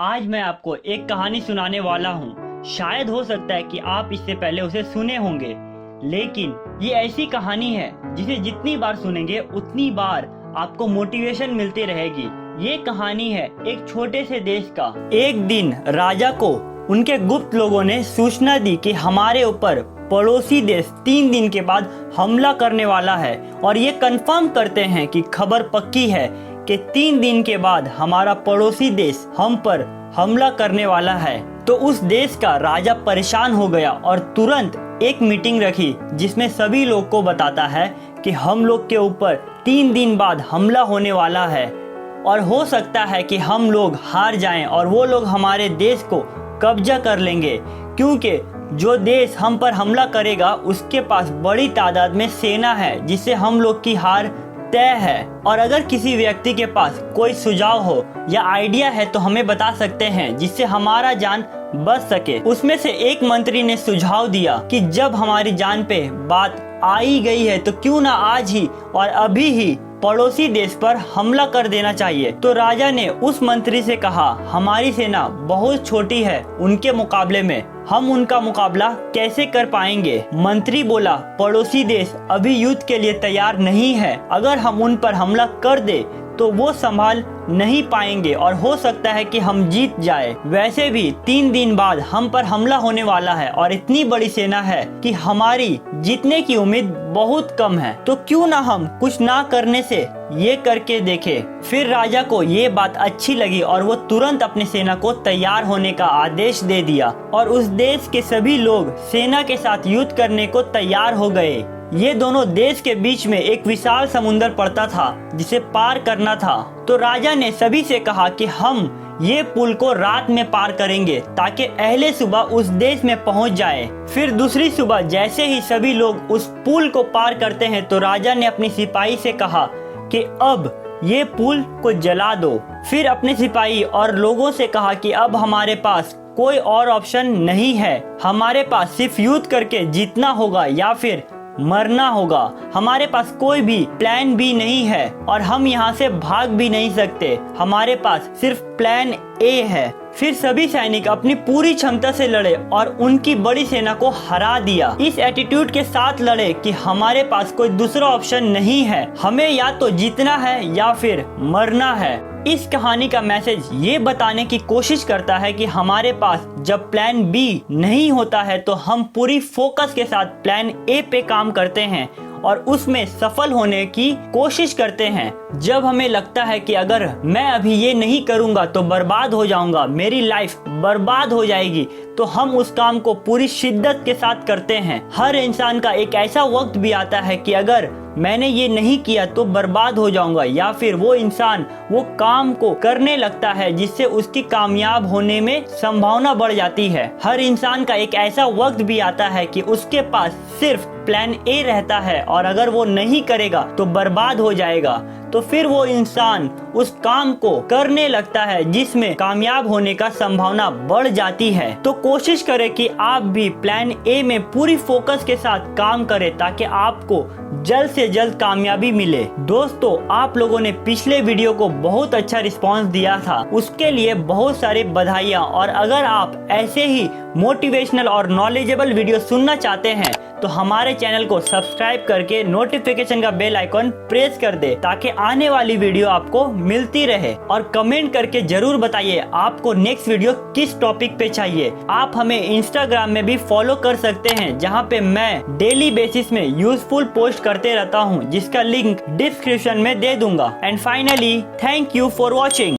आज मैं आपको एक कहानी सुनाने वाला हूँ। शायद हो सकता है कि आप इससे पहले उसे सुने होंगे, लेकिन ये ऐसी कहानी है जिसे जितनी बार सुनेंगे उतनी बार आपको मोटिवेशन मिलती रहेगी। ये कहानी है एक छोटे से देश का। एक दिन राजा को उनके गुप्त लोगों ने सूचना दी कि हमारे ऊपर पड़ोसी देश 3 दिन के बाद हमला करने वाला है, और ये कंफर्म करते हैं कि खबर पक्की है कि 3 दिन के बाद हमारा पड़ोसी देश हम पर हमला करने वाला है। तो उस देश का राजा परेशान हो गया और तुरंत एक मीटिंग रखी जिसमें सभी लोग को बताता है कि हम लोग के ऊपर 3 दिन बाद हमला होने वाला है, और हो सकता है कि हम लोग हार जाएं और वो लोग हमारे देश को कब्जा कर लेंगे, क्योंकि जो देश हम पर हमला करेगा उसके पास बड़ी तादाद में सेना है, जिससे हम लोग की हार तय है। और अगर किसी व्यक्ति के पास कोई सुझाव हो या आइडिया है तो हमें बता सकते हैं, जिससे हमारा जान बच सके। उसमें से एक मंत्री ने सुझाव दिया कि जब हमारी जान पे बात आई गई है तो क्यों ना आज ही और अभी ही पड़ोसी देश पर हमला कर देना चाहिए। तो राजा ने उस मंत्री से कहा, हमारी सेना बहुत छोटी है उनके मुकाबले में, हम उनका मुकाबला कैसे कर पाएंगे। मंत्री बोला, पड़ोसी देश अभी युद्ध के लिए तैयार नहीं है, अगर हम उन पर हमला कर दे तो वो संभाल नहीं पाएंगे और हो सकता है कि हम जीत जाए। वैसे भी 3 दिन बाद हम पर हमला होने वाला है और इतनी बड़ी सेना है कि हमारी जीतने की उम्मीद बहुत कम है, तो क्यों ना हम कुछ ना करने से ये करके देखें। फिर राजा को ये बात अच्छी लगी और वो तुरंत अपनी सेना को तैयार होने का आदेश दे दिया, और उस देश के सभी लोग सेना के साथ युद्ध करने को तैयार हो गए। ये दोनों देश के बीच में एक विशाल समुद्र पड़ता था जिसे पार करना था। तो राजा ने सभी से कहा कि हम ये पुल को रात में पार करेंगे ताकि अगले सुबह उस देश में पहुंच जाए। फिर दूसरी सुबह जैसे ही सभी लोग उस पुल को पार करते हैं तो राजा ने अपनी सिपाही से कहा कि अब ये पुल को जला दो। फिर अपने सिपाही और लोगों से कहा कि अब हमारे पास कोई और ऑप्शन नहीं है, हमारे पास सिर्फ युद्ध करके जीतना होगा या फिर मरना होगा। हमारे पास कोई भी प्लान बी नहीं है और हम यहाँ से भाग भी नहीं सकते, हमारे पास सिर्फ प्लान ए है। फिर सभी सैनिक अपनी पूरी क्षमता से लड़े और उनकी बड़ी सेना को हरा दिया। इस एटीट्यूड के साथ लड़े कि हमारे पास कोई दूसरा ऑप्शन नहीं है, हमें या तो जीतना है या फिर मरना है। इस कहानी का मैसेज ये बताने की कोशिश करता है कि हमारे पास जब प्लान बी नहीं होता है तो हम पूरी फोकस के साथ प्लान ए पे काम करते हैं और उसमें सफल होने की कोशिश करते हैं। जब हमें लगता है कि अगर मैं अभी ये नहीं करूंगा तो बर्बाद हो जाऊंगा, मेरी लाइफ बर्बाद हो जाएगी, तो हम उस काम को पूरी शिद्दत के साथ करते हैं। हर इंसान का एक ऐसा वक्त भी आता है कि अगर मैंने ये नहीं किया तो बर्बाद हो जाऊंगा, या फिर वो इंसान वो काम को करने लगता है जिससे उसकी कामयाब होने में संभावना बढ़ जाती है। हर इंसान का एक ऐसा वक्त भी आता है कि उसके पास सिर्फ प्लान ए रहता है और अगर वो नहीं करेगा तो बर्बाद हो जाएगा। तो फिर वो इंसान उस काम को करने लगता है जिसमें कामयाब होने का संभावना बढ़ जाती है। तो कोशिश करें कि आप भी प्लान ए में पूरी फोकस के साथ काम करें ताकि आपको जल्द से जल्द कामयाबी मिले। दोस्तों, आप लोगों ने पिछले वीडियो को बहुत अच्छा रिस्पांस दिया था, उसके लिए बहुत सारी बधाइयाँ। और अगर आप ऐसे ही मोटिवेशनल और नॉलेजेबल वीडियो सुनना चाहते हैं तो हमारे चैनल को सब्सक्राइब करके नोटिफिकेशन का बेल आइकॉन प्रेस कर दे ताकि आने वाली वीडियो आपको मिलती रहे। और कमेंट करके जरूर बताइए आपको नेक्स्ट वीडियो किस टॉपिक पे चाहिए। आप हमें इंस्टाग्राम में भी फॉलो कर सकते हैं, जहां पे मैं डेली बेसिस में यूजफुल पोस्ट करते रहता हूं, जिसका लिंक डिस्क्रिप्शन में दे दूंगा। And finally, thank you for watching.